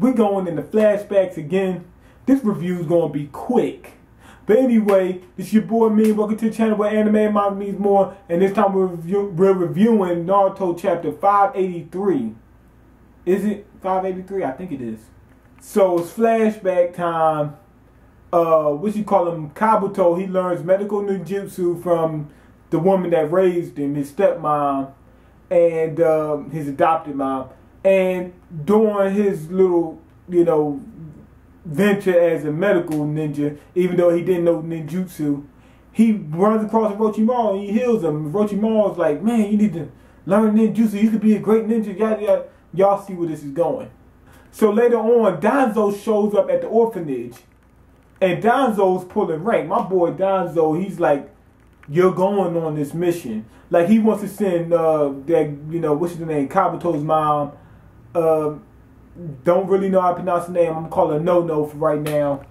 we're going into flashbacks again. This review is going to be quick. But anyway, this is your boy Mean. Welcome to the channel where anime and manga means more. And this time we're reviewing Naruto chapter 583. Is it 583? I think it is. So it's flashback time. What you call him? Kabuto. He learns medical ninjutsu from the woman that raised him, his stepmom, and his adopted mom. And during his little, venture as a medical ninja, even though he didn't know ninjutsu, he runs across Orochimaru and he heals him. Orochimaru's like, man, you need to learn ninjutsu. You could be a great ninja. Yada yada. Y'all see where this is going. So later on, Danzo shows up at the orphanage, and Danzo's pulling rank. My boy Danzo, he's like, you're going on this mission. Like, he wants to send that, what's his name, Kabuto's mom. Don't really know how to pronounce the name. I'm calling her No-No for right now.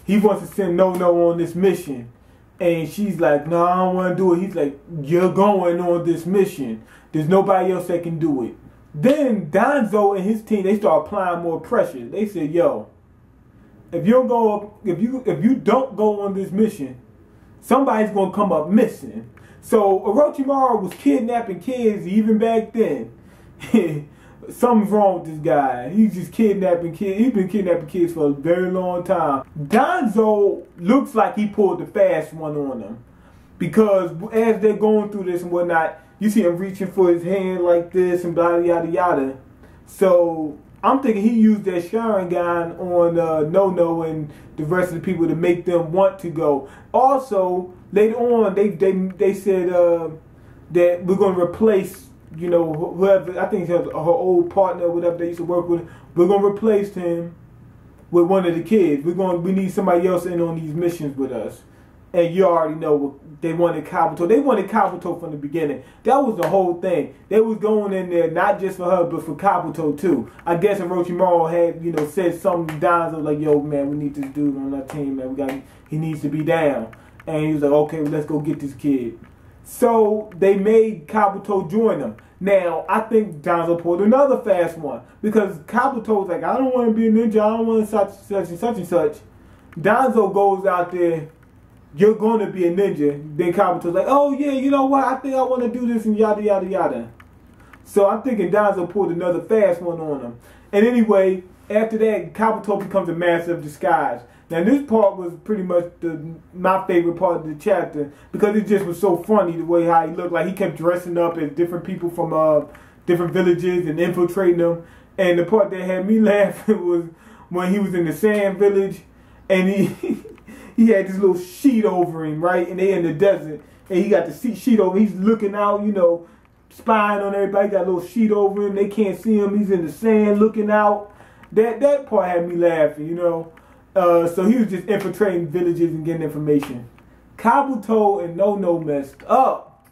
He wants to send No-No on this mission. And she's like, no, I don't want to do it. He's like, you're going on this mission. There's nobody else that can do it. Then Danzo and his team, they start applying more pressure. They said, yo, if you don't go on this mission, somebody's gonna come up missing. So Orochimaru was kidnapping kids even back then. Something's wrong with this guy. He's just kidnapping kids. He's been kidnapping kids for a very long time. Danzo looks like he pulled the fast one on them, because as they're going through this and whatnot, you see him reaching for his hand like this and blah yada yada. So I'm thinking he used that Sharingan on No-No and the rest of the people to make them want to go. Also, later on, they said that we're going to replace, whoever, I think her old partner or whatever they used to work with, we're going to replace him with one of the kids. We need somebody else in on these missions with us. And you already know they wanted Kabuto. They wanted Kabuto from the beginning. That was the whole thing. They was going in there not just for her, but for Kabuto too. I guess Orochimaru had, said something to Danzo like, yo, man, we need this dude on our team, man. He needs to be down. And he was like, okay, well, let's go get this kid. So they made Kabuto join them. Now, I think Danzo pulled another fast one, because Kabuto was like, I don't want to be a ninja. I don't want such and such and such. Danzo goes out there, you're going to be a ninja. Then Kabuto's like, oh yeah, you know what? I think I want to do this and yada yada yada. So I'm thinking Danzo pulled another fast one on him. And anyway, after that, Kabuto becomes a master of disguise. Now this part was pretty much my favorite part of the chapter, because it just was so funny the way how he looked. Like, he kept dressing up as different people from different villages and infiltrating them. And the part that had me laughing was when he was in the sand village and he had this little sheet over him, right? And they in the desert, and he got the sheet over. He's looking out, spying on everybody. He got a little sheet over him. They can't see him. He's in the sand looking out. That part had me laughing, So he was just infiltrating villages and getting information. Kabuto and No-No messed up.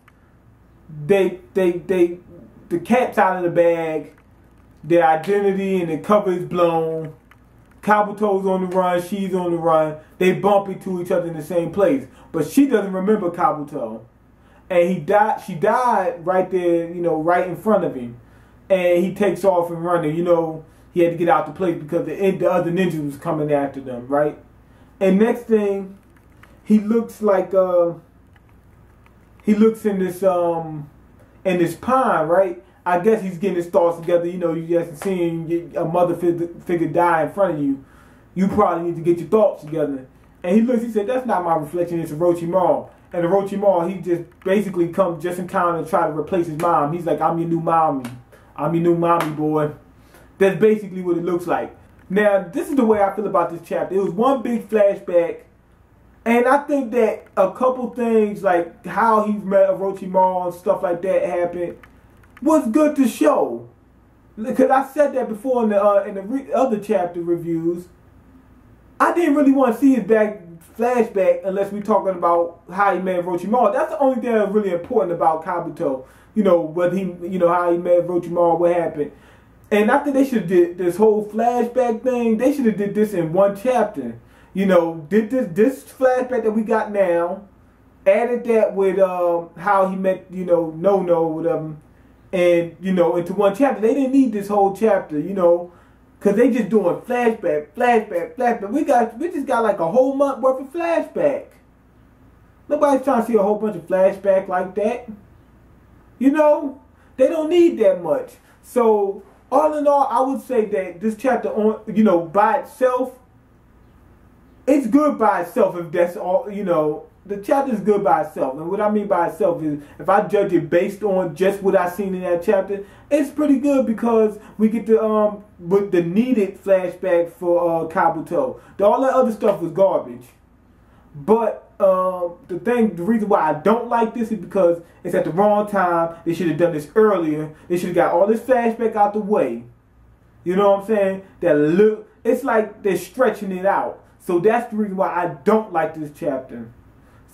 The cat's out of the bag. Their identity and the cover is blown. Kabuto's on the run, she's on the run. They bump into each other in the same place. But she doesn't remember Kabuto. And she died right there, right in front of him. And he takes off and running. He had to get out the place because the other ninjas was coming after them, right? And next thing, he looks like he looks in this pond, right? I guess he's getting his thoughts together. You just seeing a mother figure die in front of you. You probably need to get your thoughts together. And he looks, he said, that's not my reflection, it's Orochimaru. And Orochimaru, he just basically comes just in time to try to replace his mom. He's like, I'm your new mommy. I'm your new mommy, boy. That's basically what it looks like. Now, this is the way I feel about this chapter. It was one big flashback. And I think that a couple things, like how he met Orochimaru and stuff like that happened, was good to show. Because I said that before in the other chapter reviews. I didn't really want to see his flashback unless we're talking about how he met Orochimaru. That's the only thing that's really important about Kabuto. Whether he, how he met Orochimaru, what happened. And I think they should have did this whole flashback thing. They should have did this in one chapter. Did this flashback that we got now, added that with how he met, No-No, whatever, and into one chapter. They didn't need this whole chapter, Cause they just doing flashback. We just got like a whole month worth of flashback. Nobody's trying to see a whole bunch of flashback like that. You know, they don't need that much. So all in all, I would say that this chapter on, you know, by itself, it's good by itself. If that's all, you know, the chapter is good by itself. And what I mean by itself is, if I judge it based on just what I seen in that chapter, it's pretty good because we get to with the needed flashback for Kabuto. All that other stuff was garbage. But the reason why I don't like this is because it's at the wrong time. They should have done this earlier. They should have got all this flashback out the way. You know what I'm saying? It's like they're stretching it out. So that's the reason why I don't like this chapter.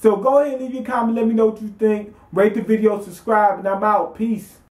So go ahead and leave your comment. Let me know what you think. Rate the video, subscribe, and I'm out. Peace.